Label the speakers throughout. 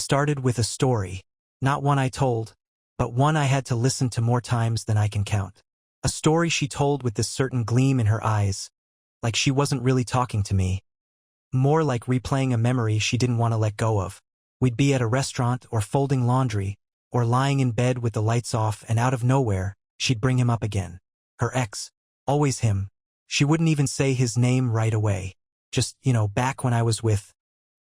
Speaker 1: It started with a story, not one I told, but one I had to listen to more times than I can count. A story she told with this certain gleam in her eyes, like she wasn't really talking to me, more like replaying a memory she didn't want to let go of. We'd be at a restaurant or folding laundry, or lying in bed with the lights off, and out of nowhere, she'd bring him up again. Her ex. Always him. She wouldn't even say his name right away. Just, back when I was with,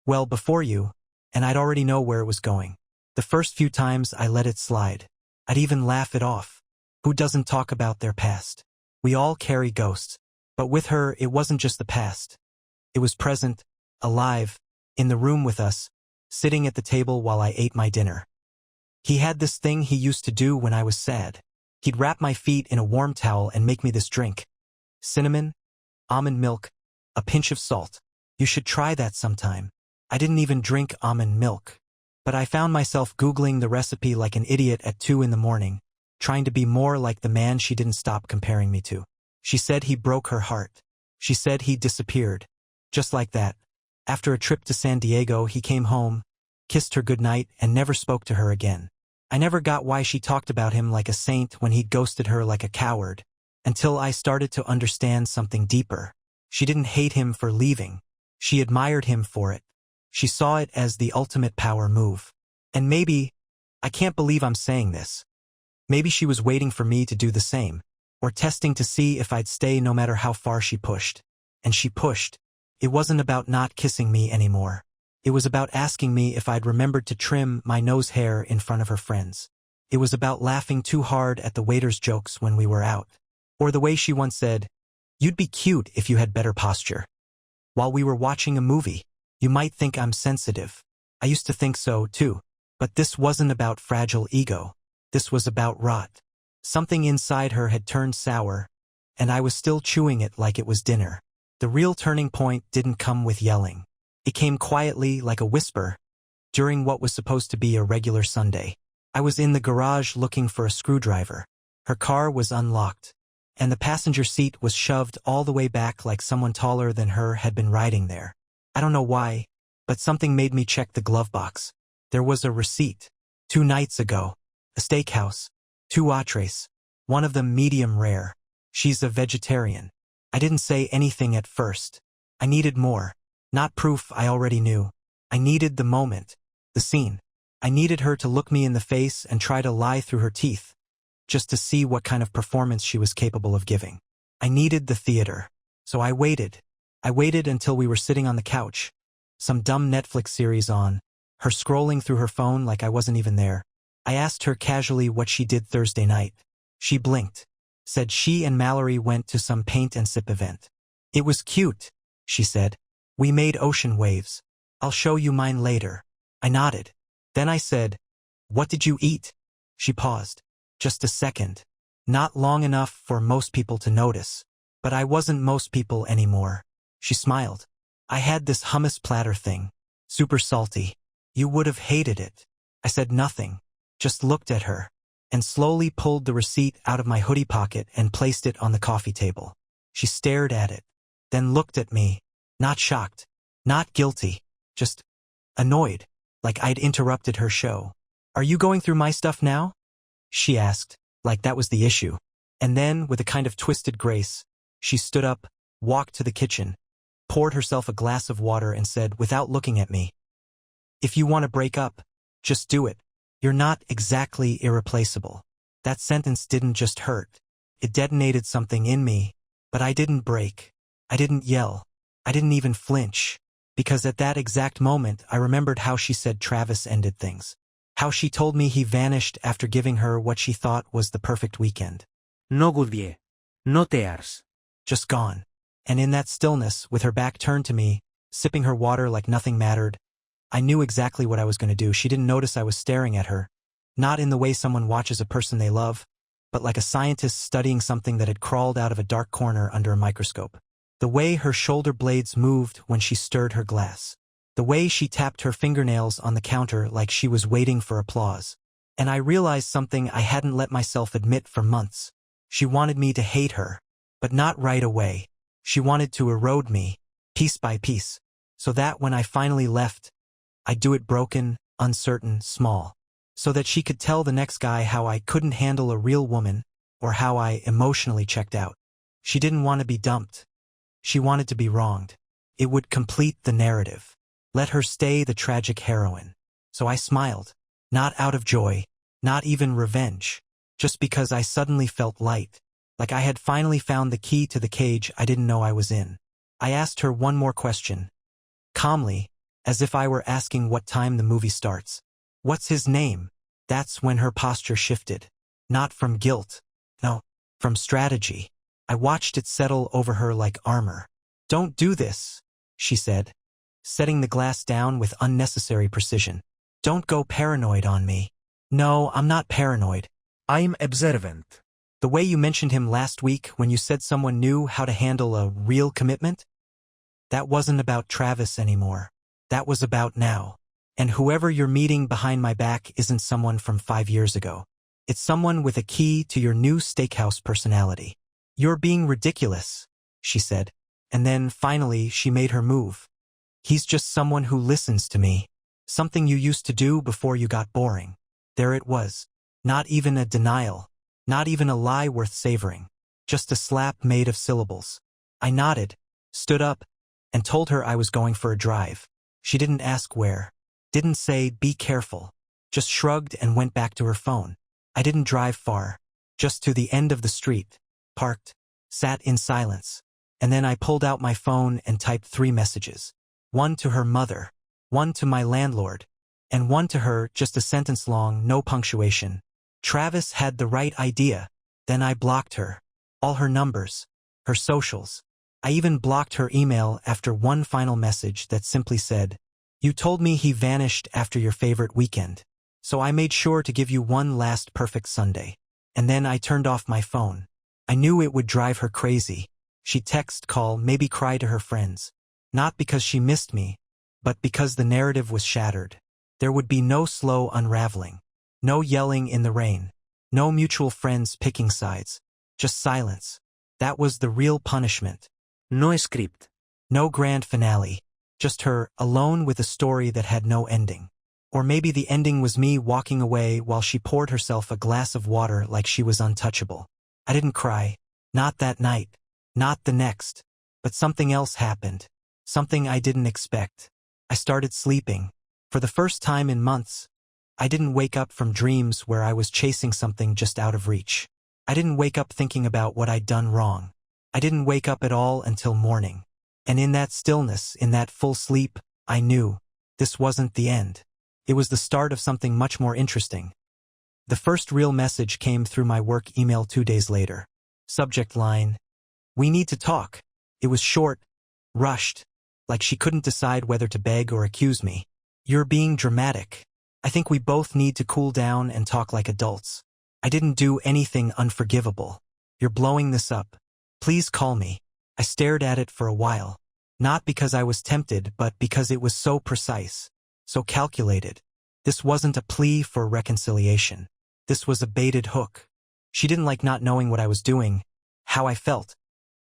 Speaker 1: well, before you, and I'd already know where it was going. The first few times I let it slide. I'd even laugh it off. Who doesn't talk about their past? We all carry ghosts. But with her, it wasn't just the past. It was present, alive, in the room with us, sitting at the table while I ate my dinner. He had this thing he used to do when I was sad. He'd wrap my feet in a warm towel and make me this drink. Cinnamon, almond milk, a pinch of salt. You should try that sometime. I didn't even drink almond milk. But I found myself Googling the recipe like an idiot at 2 in the morning, trying to be more like the man she didn't stop comparing me to. She said he broke her heart. She said he disappeared. Just like that. After a trip to San Diego, he came home, kissed her goodnight, and never spoke to her again. I never got why she talked about him like a saint when he'd ghosted her like a coward, until I started to understand something deeper. She didn't hate him for leaving. She admired him for it. She saw it as the ultimate power move. And maybe, I can't believe I'm saying this, maybe she was waiting for me to do the same, or testing to see if I'd stay no matter how far she pushed. And she pushed. It wasn't about not kissing me anymore. It was about asking me if I'd remembered to trim my nose hair in front of her friends. It was about laughing too hard at the waiter's jokes when we were out. Or the way she once said, "You'd be cute if you had better posture." While we were watching a movie. You might think I'm sensitive. I used to think so, too. But this wasn't about fragile ego. This was about rot. Something inside her had turned sour, and I was still chewing it like it was dinner. The real turning point didn't come with yelling. It came quietly, like a whisper, during what was supposed to be a regular Sunday. I was in the garage looking for a screwdriver. Her car was unlocked, and the passenger seat was shoved all the way back like someone taller than her had been riding there. I don't know why, but something made me check the glove box. There was a receipt. 2 nights ago. A steakhouse. 2 entrees. One of them medium rare. She's a vegetarian. I didn't say anything at first. I needed more. Not proof I already knew. I needed the moment. The scene. I needed her to look me in the face and try to lie through her teeth, just to see what kind of performance she was capable of giving. I needed the theater. So I waited. I waited until we were sitting on the couch, some dumb Netflix series on, her scrolling through her phone like I wasn't even there. I asked her casually what she did Thursday night. She blinked, said she and Mallory went to some paint and sip event. It was cute, she said. We made ocean waves. I'll show you mine later. I nodded. Then I said, "What did you eat?" She paused. Just a second. Not long enough for most people to notice. But I wasn't most people anymore. She smiled. I had this hummus platter thing. Super salty. You would have hated it. I said nothing. Just looked at her. And slowly pulled the receipt out of my hoodie pocket and placed it on the coffee table. She stared at it. Then looked at me. Not shocked. Not guilty. Just annoyed. Like I'd interrupted her show. "Are you going through my stuff now?" She asked, like that was the issue. And then, with a kind of twisted grace, she stood up, walked to the kitchen, poured herself a glass of water and said, without looking at me, "If you want to break up, just do it. You're not exactly irreplaceable." That sentence didn't just hurt. It detonated something in me, but I didn't break. I didn't yell. I didn't even flinch. Because at that exact moment, I remembered how she said Travis ended things. How she told me he vanished after giving her what she thought was the perfect weekend.
Speaker 2: No goodbye. No tears.
Speaker 1: Just gone. And in that stillness, with her back turned to me, sipping her water like nothing mattered, I knew exactly what I was going to do. She didn't notice I was staring at her. Not in the way someone watches a person they love, but like a scientist studying something that had crawled out of a dark corner under a microscope. The way her shoulder blades moved when she stirred her glass. The way she tapped her fingernails on the counter like she was waiting for applause. And I realized something I hadn't let myself admit for months. She wanted me to hate her. But not right away. She wanted to erode me, piece by piece. So that when I finally left, I'd do it broken, uncertain, small. So that she could tell the next guy how I couldn't handle a real woman, or how I emotionally checked out. She didn't want to be dumped. She wanted to be wronged. It would complete the narrative. Let her stay the tragic heroine. So I smiled. Not out of joy, not even revenge. Just because I suddenly felt light. Like I had finally found the key to the cage I didn't know I was in. I asked her one more question. Calmly, as if I were asking what time the movie starts. What's his name? That's when her posture shifted. Not from guilt. No, from strategy. I watched it settle over her like armor. Don't do this, she said, setting the glass down with unnecessary precision. Don't go paranoid on me. No, I'm not paranoid.
Speaker 2: I'm observant.
Speaker 1: The way you mentioned him last week when you said someone knew how to handle a real commitment? That wasn't about Travis anymore. That was about now. And whoever you're meeting behind my back isn't someone from 5 years ago. It's someone with a key to your new steakhouse personality. You're being ridiculous, she said. And then, finally, she made her move. He's just someone who listens to me. Something you used to do before you got boring. There it was. Not even a denial. Not even a lie worth savoring. Just a slap made of syllables. I nodded, stood up, and told her I was going for a drive. She didn't ask where. Didn't say, be careful. Just shrugged and went back to her phone. I didn't drive far. Just to the end of the street. Parked. Sat in silence. And then I pulled out my phone and typed 3 messages. One to her mother. One to my landlord. And one to her, just a sentence long, no punctuation. Travis had the right idea. Then I blocked her. All her numbers. Her socials. I even blocked her email after one final message that simply said, "You told me he vanished after your favorite weekend. So I made sure to give you one last perfect Sunday." And then I turned off my phone. I knew it would drive her crazy. She'd text, call, maybe cry to her friends. Not because she missed me, but because the narrative was shattered. There would be no slow unraveling. No yelling in the rain. No mutual friends picking sides. Just silence. That was the real punishment.
Speaker 2: No script.
Speaker 1: No grand finale. Just her, alone with a story that had no ending. Or maybe the ending was me walking away while she poured herself a glass of water like she was untouchable. I didn't cry. Not that night. Not the next. But something else happened. Something I didn't expect. I started sleeping. For the first time in months. I didn't wake up from dreams where I was chasing something just out of reach. I didn't wake up thinking about what I'd done wrong. I didn't wake up at all until morning. And in that stillness, in that full sleep, I knew this wasn't the end. It was the start of something much more interesting. The first real message came through my work email 2 days later. Subject line, "We need to talk." It was short, rushed, like she couldn't decide whether to beg or accuse me. "You're being dramatic. I think we both need to cool down and talk like adults. I didn't do anything unforgivable. You're blowing this up. Please call me." I stared at it for a while. Not because I was tempted, but because it was so precise. So calculated. This wasn't a plea for reconciliation. This was a baited hook. She didn't like not knowing what I was doing, how I felt.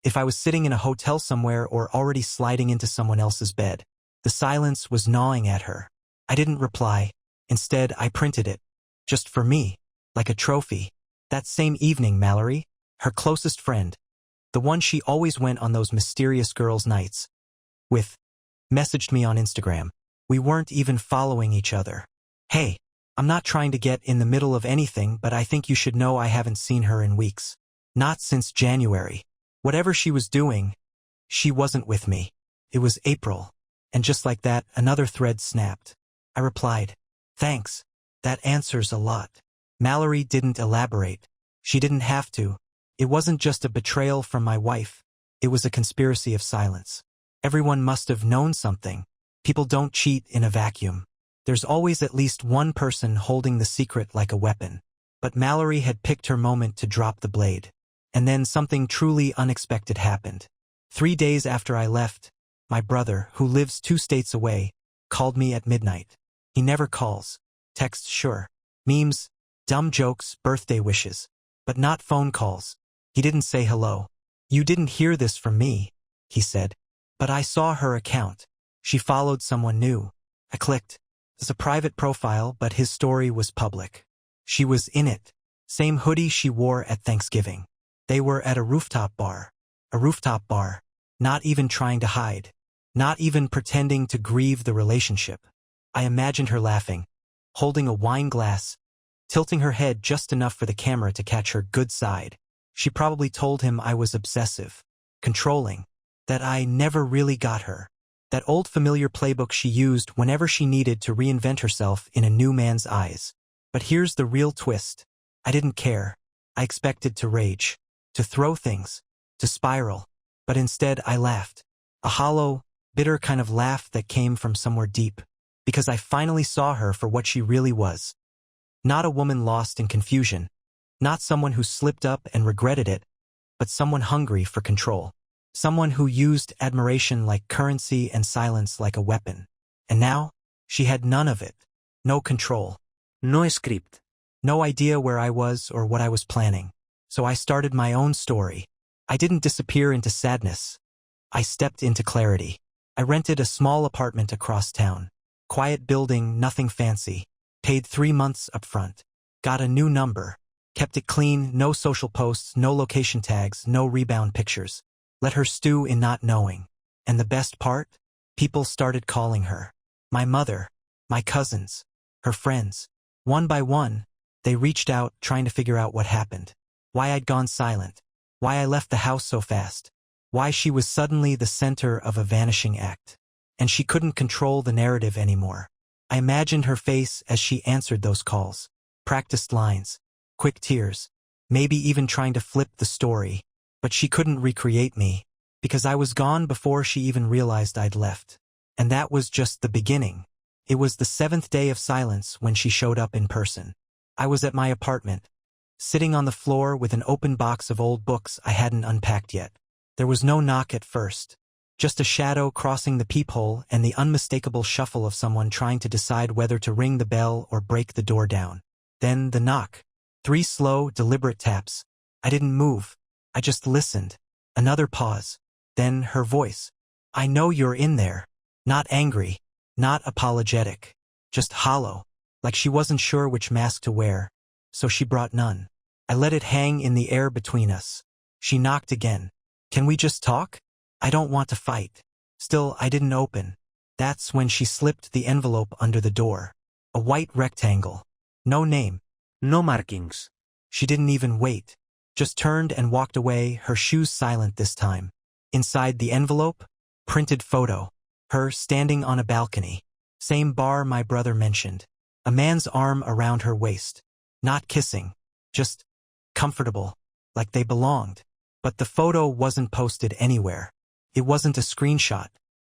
Speaker 1: If I was sitting in a hotel somewhere or already sliding into someone else's bed. The silence was gnawing at her. I didn't reply. Instead, I printed it. Just for me. Like a trophy. That same evening, Mallory, her closest friend, the one she always went on those mysterious girls' nights with, messaged me on Instagram. We weren't even following each other. "Hey, I'm not trying to get in the middle of anything, but I think you should know I haven't seen her in weeks. Not since January. Whatever she was doing, she wasn't with me. It was April." And just like that, another thread snapped. I replied, "Thanks. That answers a lot." Mallory didn't elaborate. She didn't have to. It wasn't just a betrayal from my wife. It was a conspiracy of silence. Everyone must have known something. People don't cheat in a vacuum. There's always at least one person holding the secret like a weapon. But Mallory had picked her moment to drop the blade. And then something truly unexpected happened. 3 days after I left, my brother, who lives 2 states away, called me at midnight. He never calls. Texts, sure. Memes, dumb jokes, birthday wishes. But not phone calls. He didn't say hello. "You didn't hear this from me," he said. "But I saw her account. She followed someone new." I clicked. It's a private profile, but his story was public. She was in it. Same hoodie she wore at Thanksgiving. They were at a rooftop bar. A rooftop bar. Not even trying to hide. Not even pretending to grieve the relationship. I imagined her laughing, holding a wine glass, tilting her head just enough for the camera to catch her good side. She probably told him I was obsessive, controlling, that I never really got her. That old familiar playbook she used whenever she needed to reinvent herself in a new man's eyes. But here's the real twist. I didn't care. I expected to rage, to throw things, to spiral. But instead I laughed. A hollow, bitter kind of laugh that came from somewhere deep. Because I finally saw her for what she really was. Not a woman lost in confusion. Not someone who slipped up and regretted it. But someone hungry for control. Someone who used admiration like currency and silence like a weapon. And now, she had none of it. No control.
Speaker 2: No script.
Speaker 1: No idea where I was or what I was planning. So I started my own story. I didn't disappear into sadness. I stepped into clarity. I rented a small apartment across town. Quiet building, nothing fancy. Paid 3 months up front. Got a new number. Kept it clean, no social posts, no location tags, no rebound pictures. Let her stew in not knowing. And the best part? People started calling her. My mother, my cousins, her friends. One by one, they reached out trying to figure out what happened. Why I'd gone silent. Why I left the house so fast. Why she was suddenly the center of a vanishing act. And she couldn't control the narrative anymore. I imagined her face as she answered those calls. Practiced lines. Quick tears. Maybe even trying to flip the story. But she couldn't recreate me, because I was gone before she even realized I'd left. And that was just the beginning. It was the 7th day of silence when she showed up in person. I was at my apartment, sitting on the floor with an open box of old books I hadn't unpacked yet. There was no knock at first, just a shadow crossing the peephole and the unmistakable shuffle of someone trying to decide whether to ring the bell or break the door down. Then the knock. 3 slow, deliberate taps. I didn't move. I just listened. Another pause. Then her voice. I know you're in there. Not angry. Not apologetic. Just hollow. Like she wasn't sure which mask to wear. So she brought none. I let it hang in the air between us. She knocked again. Can we just talk? I don't want to fight. Still, I didn't open. That's when she slipped the envelope under the door. A white rectangle. No name.
Speaker 2: No markings.
Speaker 1: She didn't even wait. Just turned and walked away, her shoes silent this time. Inside the envelope, printed photo. Her standing on a balcony. Same bar my brother mentioned. A man's arm around her waist. Not kissing. Just comfortable. Like they belonged. But the photo wasn't posted anywhere. It wasn't a screenshot.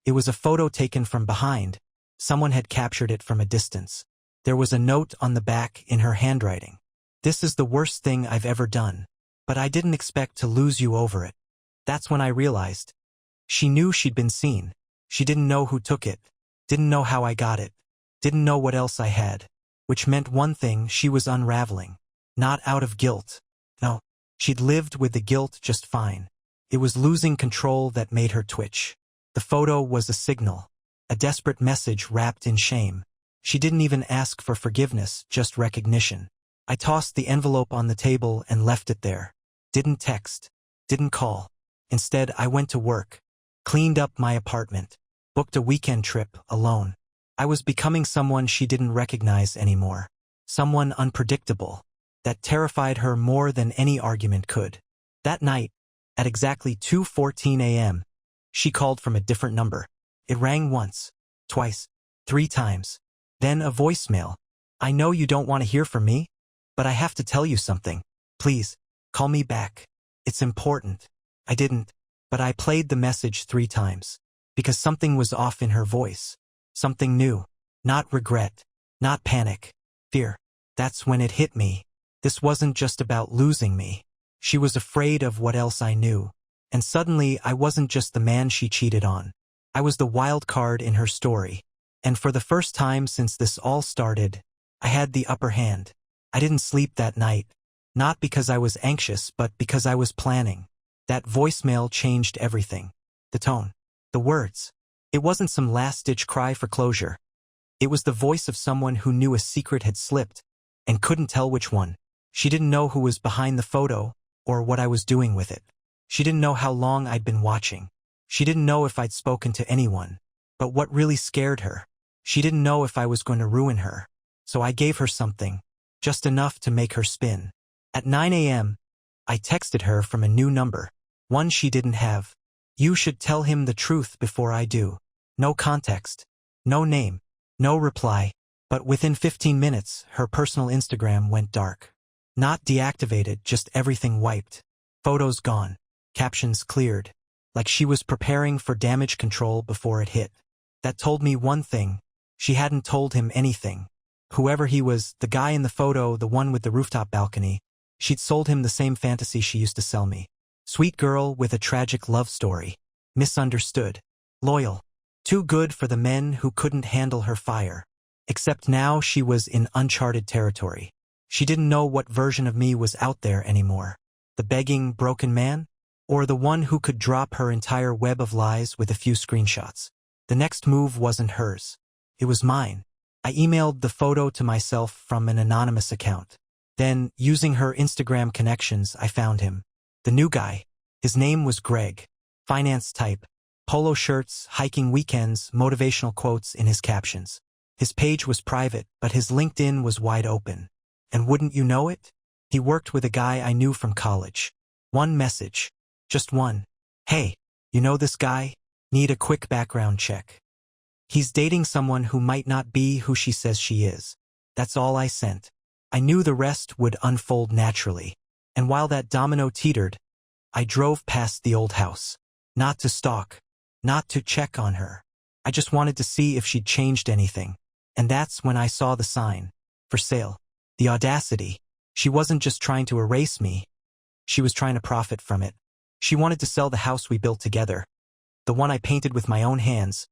Speaker 1: It was a photo taken from behind. Someone had captured it from a distance. There was a note on the back in her handwriting. This is the worst thing I've ever done. But I didn't expect to lose you over it. That's when I realized. She knew she'd been seen. She didn't know who took it. Didn't know how I got it. Didn't know what else I had. Which meant one thing, she was unraveling. Not out of guilt. No, she'd lived with the guilt just fine. It was losing control that made her twitch. The photo was a signal. A desperate message wrapped in shame. She didn't even ask for forgiveness, just recognition. I tossed the envelope on the table and left it there. Didn't text. Didn't call. Instead, I went to work. Cleaned up my apartment. Booked a weekend trip, alone. I was becoming someone she didn't recognize anymore. Someone unpredictable. That terrified her more than any argument could. That night, at exactly 2:14 a.m., she called from a different number. It rang once, twice, 3 times. Then a voicemail. I know you don't want to hear from me, but I have to tell you something. Please, call me back. It's important. I didn't, but I played the message 3 times. Because something was off in her voice. Something new. Not regret. Not panic. Fear. That's when it hit me. This wasn't just about losing me. She was afraid of what else I knew. And suddenly I wasn't just the man she cheated on. I was the wild card in her story. And for the first time since this all started, I had the upper hand. I didn't sleep that night. Not because I was anxious, but because I was planning. That voicemail changed everything. The tone. The words. It wasn't some last-ditch cry for closure. It was the voice of someone who knew a secret had slipped and couldn't tell which one. She didn't know who was behind the photo or what I was doing with it. She didn't know how long I'd been watching. She didn't know if I'd spoken to anyone. But what really scared her? She didn't know if I was going to ruin her. So I gave her something, just enough to make her spin. At 9 a.m., I texted her from a new number, one she didn't have. You should tell him the truth before I do. No context, no name, no reply. But within 15 minutes, her personal Instagram went dark. Not deactivated, just everything wiped. Photos gone, captions cleared. Like she was preparing for damage control before it hit. That told me one thing. She hadn't told him anything. Whoever he was, the guy in the photo, the one with the rooftop balcony, she'd sold him the same fantasy she used to sell me. Sweet girl with a tragic love story. Misunderstood. Loyal. Too good for the men who couldn't handle her fire. Except now she was in uncharted territory. She didn't know what version of me was out there anymore. The begging, broken man? Or the one who could drop her entire web of lies with a few screenshots? The next move wasn't hers. It was mine. I emailed the photo to myself from an anonymous account. Then, using her Instagram connections, I found him. The new guy. His name was Greg. Finance type. Polo shirts, hiking weekends, motivational quotes in his captions. His page was private, but his LinkedIn was wide open. And wouldn't you know it? He worked with a guy I knew from college. One message. Just one. Hey, you know this guy? Need a quick background check. He's dating someone who might not be who she says she is. That's all I sent. I knew the rest would unfold naturally. And while that domino teetered, I drove past the old house. Not to stalk. Not to check on her. I just wanted to see if she'd changed anything. And that's when I saw the sign. For sale. The audacity. She wasn't just trying to erase me. She was trying to profit from it. She wanted to sell the house we built together. The one I painted with my own hands.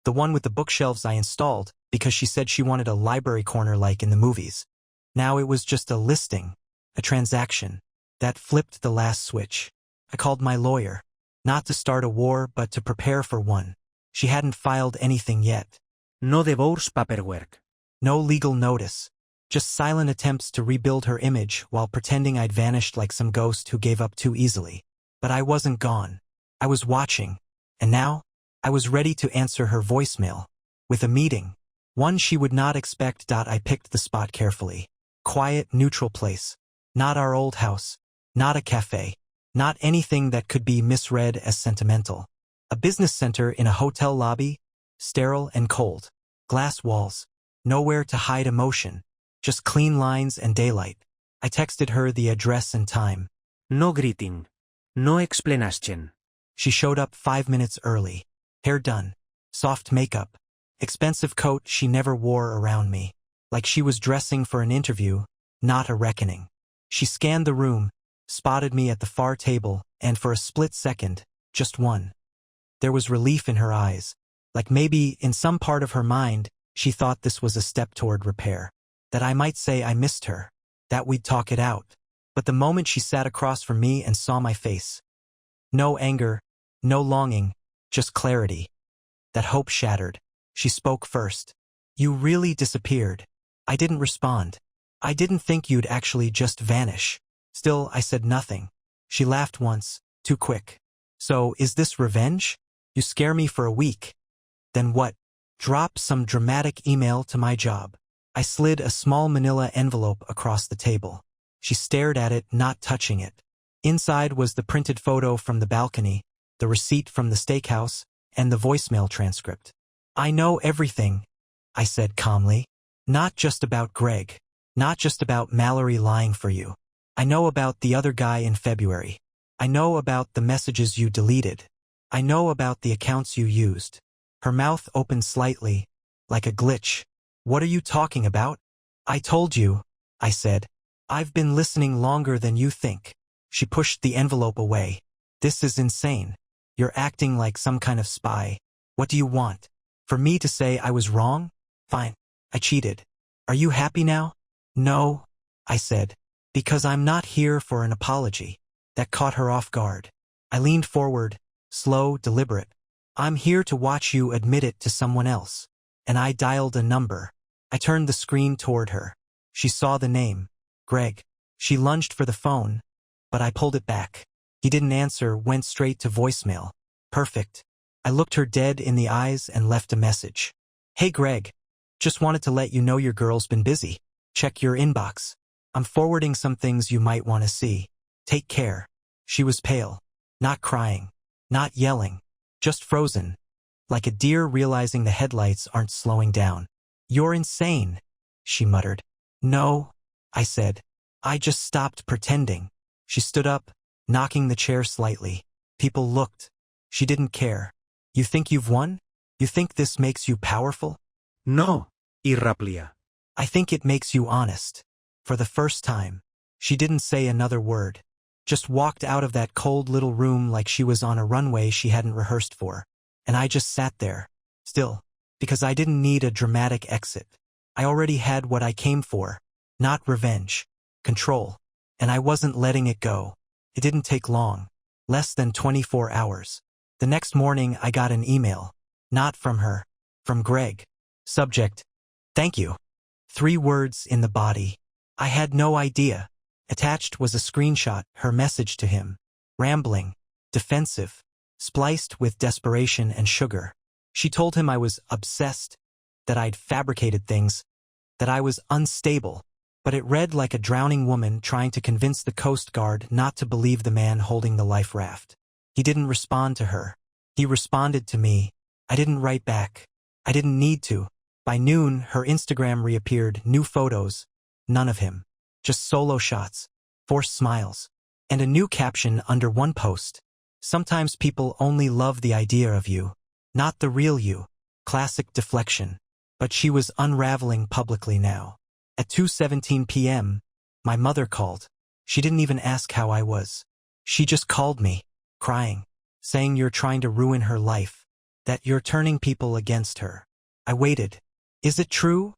Speaker 1: The one with the bookshelves I installed, because she said she wanted a library corner like in the movies. Now it was just a listing. A transaction. That flipped the last switch. I called my lawyer. Not to start a war, but to prepare for one. She hadn't filed anything yet.
Speaker 2: No divorce paperwork.
Speaker 1: No legal notice. Just silent attempts to rebuild her image while pretending I'd vanished like some ghost who gave up too easily. But I wasn't gone. I was watching. And now, I was ready to answer her voicemail. With a meeting. One she would not expect. I picked the spot carefully. Quiet, neutral place. Not our old house. Not a cafe. Not anything that could be misread as sentimental. A business center in a hotel lobby. Sterile and cold. Glass walls. Nowhere to hide emotion. Just clean lines and daylight. I texted her the address and time.
Speaker 2: No greeting. No explanation.
Speaker 1: She showed up 5 minutes early. Hair done. Soft makeup. Expensive coat she never wore around me. Like she was dressing for an interview, not a reckoning. She scanned the room, spotted me at the far table, and for a split second, just one. There was relief in her eyes. Like maybe, in some part of her mind, she thought this was a step toward repair. That I might say I missed her. That we'd talk it out. But the moment she sat across from me and saw my face. No anger, no longing, just clarity. That hope shattered. She spoke first. You really disappeared. I didn't respond. I didn't think you'd actually just vanish. Still, I said nothing. She laughed once, too quick. So, is this revenge? You scare me for a week. Then what? Drop some dramatic email to my job. I slid a small manila envelope across the table. She stared at it, not touching it. Inside was the printed photo from the balcony, the receipt from the steakhouse, and the voicemail transcript. I know everything, I said calmly. Not just about Greg. Not just about Mallory lying for you. I know about the other guy in February. I know about the messages you deleted. I know about the accounts you used. Her mouth opened slightly, like a glitch. What are you talking about? I told you, I said. I've been listening longer than you think. She pushed the envelope away. This is insane. You're acting like some kind of spy. What do you want? For me to say I was wrong? Fine. I cheated. Are you happy now? No, I said. Because I'm not here for an apology. That caught her off guard. I leaned forward, slow, deliberate. I'm here to watch you admit it to someone else. and I dialed a number. I turned the screen toward her. She saw the name, Greg. She lunged for the phone, but I pulled it back. He didn't answer, went straight to voicemail. Perfect. I looked her dead in the eyes and left a message. Hey Greg, just wanted to let you know your girl's been busy. Check your inbox. I'm forwarding some things you might want to see. Take care. She was pale. Not crying. Not yelling. Just frozen. Like a deer realizing the headlights aren't slowing down. You're insane, she muttered. No, I said. I just stopped pretending. She stood up, knocking the chair slightly. People looked. She didn't care. You think you've won? You think this makes you powerful?
Speaker 2: No, irraplia.
Speaker 1: I think it makes you honest. For the first time. She didn't say another word. Just walked out of that cold little room like she was on a runway she hadn't rehearsed for. And I just sat there. Still. Because I didn't need a dramatic exit. I already had what I came for. Not revenge. Control. And I wasn't letting it go. It didn't take long. Less than 24 hours. The next morning I got an email. Not from her. From Greg. Subject. Thank you. 3 words in the body. I had no idea. Attached was a screenshot, her message to him. Rambling. Defensive. Spliced with desperation and sugar. She told him I was obsessed. That I'd fabricated things. That I was unstable. But it read like a drowning woman trying to convince the Coast Guard not to believe the man holding the life raft. He didn't respond to her. He responded to me. I didn't write back. I didn't need to. By noon, her Instagram reappeared, new photos. None of him. Just solo shots. Forced smiles. And a new caption under one post. Sometimes people only love the idea of you. Not the real you. Classic deflection. But she was unraveling publicly now. At 2:17 p.m., my mother called. She didn't even ask how I was. She just called me, crying, saying you're trying to ruin her life, that you're turning people against her. I waited. Is it true?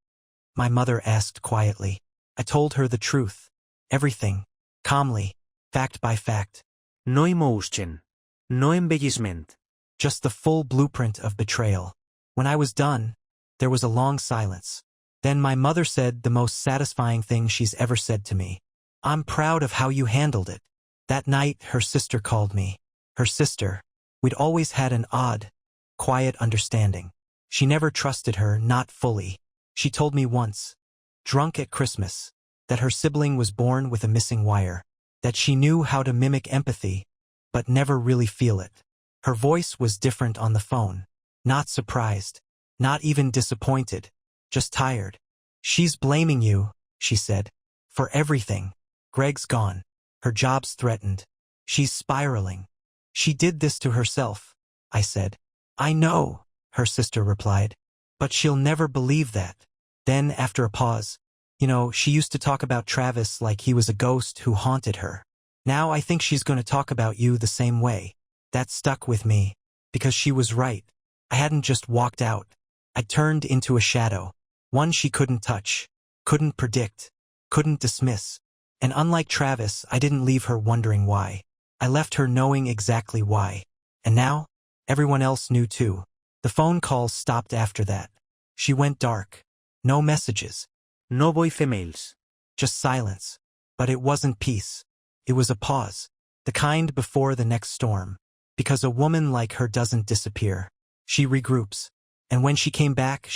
Speaker 1: My mother asked quietly. I told her the truth. Everything. Calmly. Fact by fact.
Speaker 2: No emotion. No embellishment.
Speaker 1: Just the full blueprint of betrayal. When I was done, there was a long silence. Then my mother said the most satisfying thing she's ever said to me. I'm proud of how you handled it. That night, her sister called me. Her sister. We'd always had an odd, quiet understanding. She never trusted her, not fully. She told me once, drunk at Christmas, that her sibling was born with a missing wire, that she knew how to mimic empathy, but never really feel it. Her voice was different on the phone. Not surprised. Not even disappointed. Just tired. She's blaming you, she said. For everything. Greg's gone. Her job's threatened. She's spiraling. She did this to herself, I said. I know, her sister replied. But she'll never believe that. Then, after a pause, she used to talk about Travis like he was a ghost who haunted her. Now I think she's going to talk about you the same way. That stuck with me. Because she was right. I hadn't just walked out. I turned into a shadow. One she couldn't touch, couldn't predict, couldn't dismiss. And unlike Travis, I didn't leave her wondering why. I left her knowing exactly why. And now, everyone else knew too. The phone calls stopped after that. She went dark. No messages.
Speaker 2: No voicemails.
Speaker 1: Just silence. But it wasn't peace. It was a pause. The kind before the next storm. Because a woman like her doesn't disappear. She regroups. And when she came back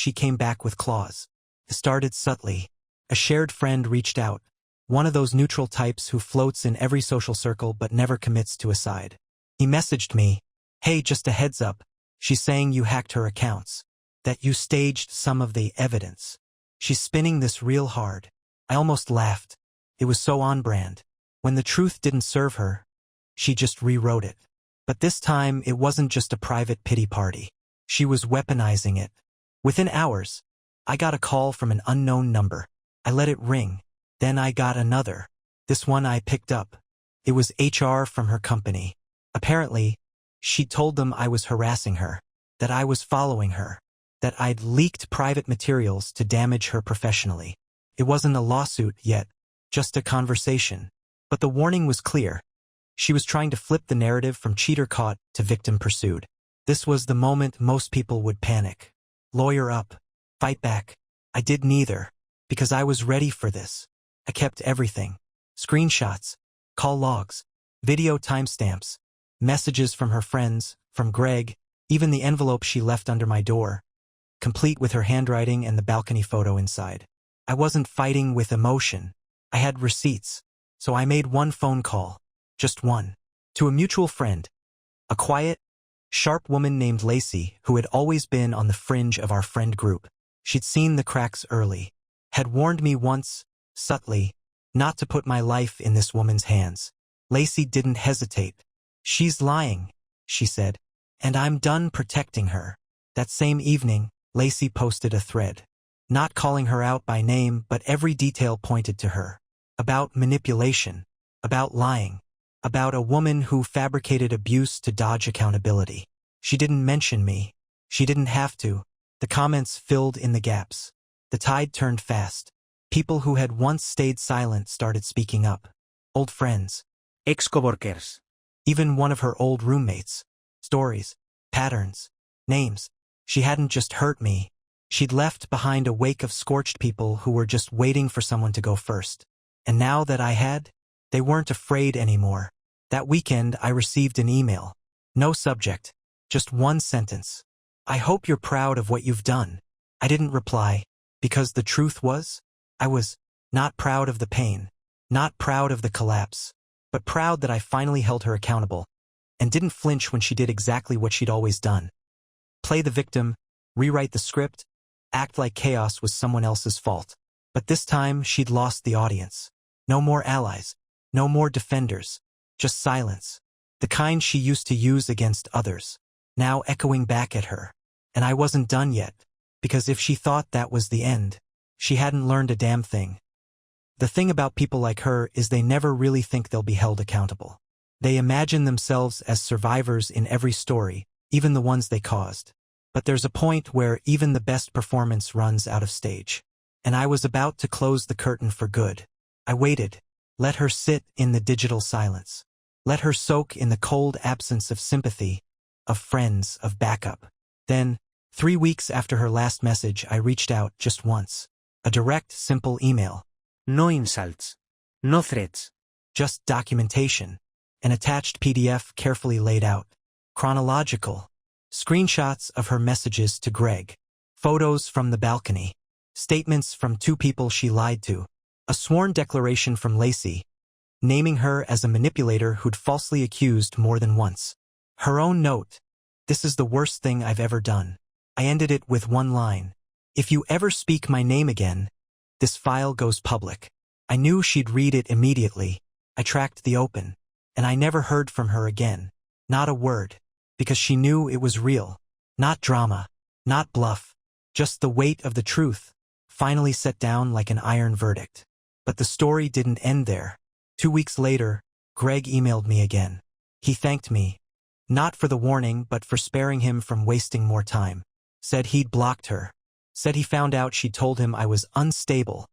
Speaker 1: with claws. It started subtly. A shared friend reached out. One of those neutral types who floats in every social circle but never commits to a side. He messaged me. Hey, just a heads up. She's saying you hacked her accounts. That you staged some of the evidence. She's spinning this real hard. I almost laughed. It was so on brand. When the truth didn't serve her, she just rewrote it. But this time, it wasn't just a private pity party. She was weaponizing it. Within hours, I got a call from an unknown number. I let it ring. Then I got another. This one I picked up. It was HR from her company. Apparently, she told them I was harassing her, that I was following her, that I'd leaked private materials to damage her professionally. It wasn't a lawsuit yet, just a conversation. But the warning was clear. She was trying to flip the narrative from cheater caught to victim pursued. This was the moment most people would panic. Lawyer up. fight back. I did neither, because I was ready for this. I kept everything. Screenshots, call logs, video timestamps, messages from her friends, from Greg, even the envelope she left under my door, complete with her handwriting and the balcony photo inside. I wasn't fighting with emotion. I had receipts. So I made one phone call, just one, to a mutual friend, a quiet, sharp woman named Lacey who had always been on the fringe of our friend group. She'd seen the cracks early, had warned me once, subtly, not to put my life in this woman's hands. Lacey didn't hesitate. She's lying, she said, and I'm done protecting her. That same evening, Lacey posted a thread, not calling her out by name, but every detail pointed to her. About manipulation, about lying, about a woman who fabricated abuse to dodge accountability. She didn't mention me. She didn't have to. The comments filled in the gaps. The tide turned fast. People who had once stayed silent started speaking up. Old friends.
Speaker 2: Ex-coworkers.
Speaker 1: Even one of her old roommates. Stories, patterns, names. She hadn't just hurt me. She'd left behind a wake of scorched people who were just waiting for someone to go first. And now that I had, they weren't afraid anymore. That weekend I received an email. No subject, just one sentence. I hope you're proud of what you've done. I didn't reply, because the truth was, I was not proud of the pain, not proud of the collapse, but proud that I finally held her accountable and didn't flinch when she did exactly what she'd always done. Play the victim, rewrite the script, act like chaos was someone else's fault. But this time she'd lost the audience. No more allies, no more defenders, just silence. The kind she used to use against others, now echoing back at her. And I wasn't done yet, because if she thought that was the end, she hadn't learned a damn thing. The thing about people like her is they never really think they'll be held accountable. They imagine themselves as survivors in every story, even the ones they caused. But there's a point where even the best performance runs out of stage. And I was about to close the curtain for good. I waited, let her sit in the digital silence. Let her soak in the cold absence of sympathy, of friends, of backup. Then, 3 weeks after her last message, I reached out just once. A direct, simple email.
Speaker 2: No insults. No threats.
Speaker 1: Just documentation. An attached PDF carefully laid out. Chronological. Screenshots of her messages to Greg. Photos from the balcony. Statements from 2 people she lied to. A sworn declaration from Lacey, naming her as a manipulator who'd falsely accused more than once. Her own note. This is the worst thing I've ever done. I ended it with one line. If you ever speak my name again, this file goes public. I knew she'd read it immediately. I tracked the open. And I never heard from her again. Not a word. Because she knew it was real. Not drama. Not bluff. Just the weight of the truth, finally set down like an iron verdict. But the story didn't end there. 2 weeks later, Greg emailed me again. He thanked me. Not for the warning, but for sparing him from wasting more time. Said he'd blocked her. Said he found out she told him I was unstable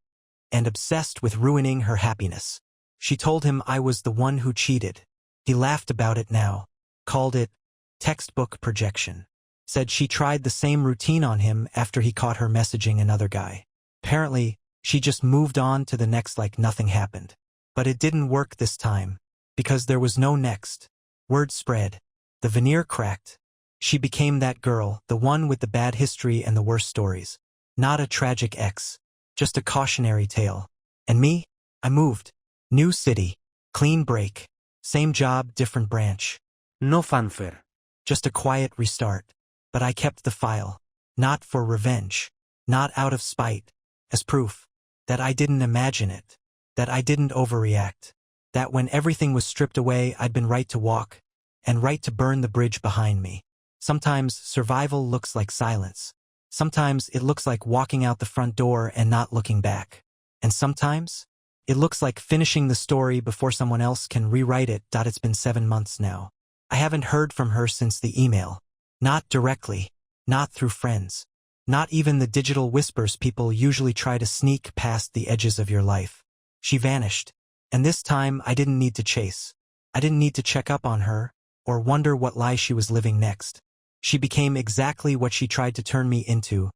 Speaker 1: and obsessed with ruining her happiness. She told him I was the one who cheated. He laughed about it now. Called it textbook projection. Said she tried the same routine on him after he caught her messaging another guy. Apparently, she just moved on to the next like nothing happened. But it didn't work this time, because there was no next. Word spread. The veneer cracked. She became that girl, the one with the bad history and the worst stories. Not a tragic ex, just a cautionary tale. And me? I moved. New city. Clean break. Same job, different branch.
Speaker 2: No fanfare.
Speaker 1: Just a quiet restart. But I kept the file. Not for revenge. Not out of spite. As proof. That I didn't imagine it. That I didn't overreact. That when everything was stripped away, I'd been right to walk. And right to burn the bridge behind me. Sometimes survival looks like silence. Sometimes it looks like walking out the front door and not looking back. And sometimes it looks like finishing the story before someone else can rewrite it. It's been 7 months now. I haven't heard from her since the email. Not directly. Not through friends. Not even the digital whispers people usually try to sneak past the edges of your life. She vanished. And this time I didn't need to chase. I didn't need to check up on her or wonder what lie she was living next. She became exactly what she tried to turn me into.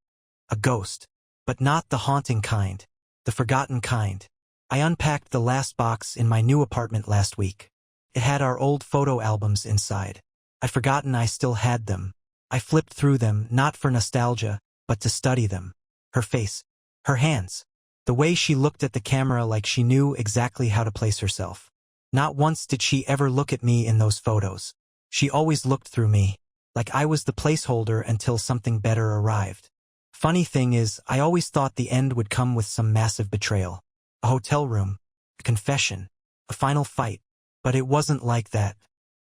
Speaker 1: A A ghost. But not the haunting kind. The forgotten kind. I unpacked the last box in my new apartment last week. It had our old photo albums inside. I'd forgotten I still had them. I flipped through them, not for nostalgia, but to study them. Her face. Her hands. The way she looked at the camera like she knew exactly how to place herself. Not once did she ever look at me in those photos. She always looked through me, like I was the placeholder until something better arrived. Funny thing is, I always thought the end would come with some massive betrayal. A hotel room, a confession, a final fight. But it wasn't like that.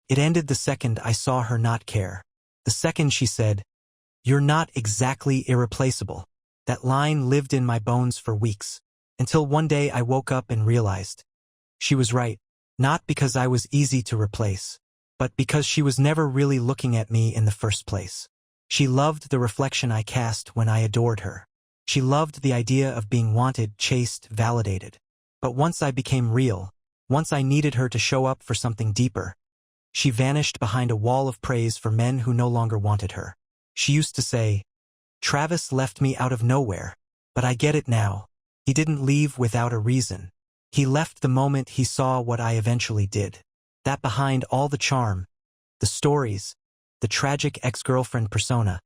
Speaker 1: It ended the second I saw her not care. The second she said, "You're not exactly irreplaceable." That line lived in my bones for weeks. Until one day I woke up and realized. She was right. Not because I was easy to replace, but because she was never really looking at me in the first place. She loved the reflection I cast when I adored her. She loved the idea of being wanted, chased, validated. But once I became real, once I needed her to show up for something deeper, she vanished behind a wall of praise for men who no longer wanted her. She used to say, "Travis left me out of nowhere, but I get it now. He didn't leave without a reason. He left the moment he saw what I eventually did." That behind all the charm, the stories, the tragic ex-girlfriend persona,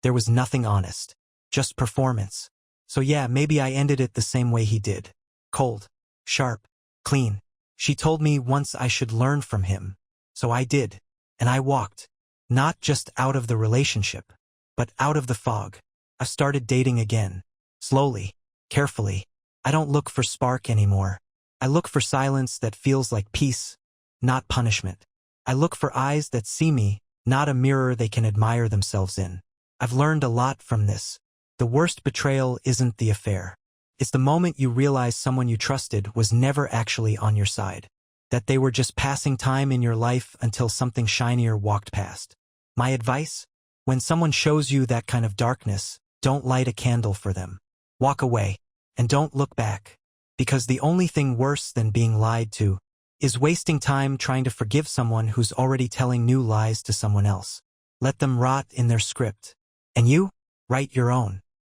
Speaker 1: there was nothing honest, just performance. So yeah, maybe I ended it the same way he did. Cold, sharp, clean. She told me once I should learn from him. So I did. And I walked. Not just out of the relationship, but out of the fog. I started dating again. Slowly, carefully. I don't look for spark anymore. I look for silence that feels like peace, not punishment. I look for eyes that see me, not a mirror they can admire themselves in. I've learned a lot from this. The worst betrayal isn't the affair. It's the moment you realize someone you trusted was never actually on your side. That they were just passing time in your life until something shinier walked past. My advice? When someone shows you that kind of darkness, don't light a candle for them. Walk away, and don't look back. Because the only thing worse than being lied to is wasting time trying to forgive someone who's already telling new lies to someone else. Let them rot in their script. And you? Write your own.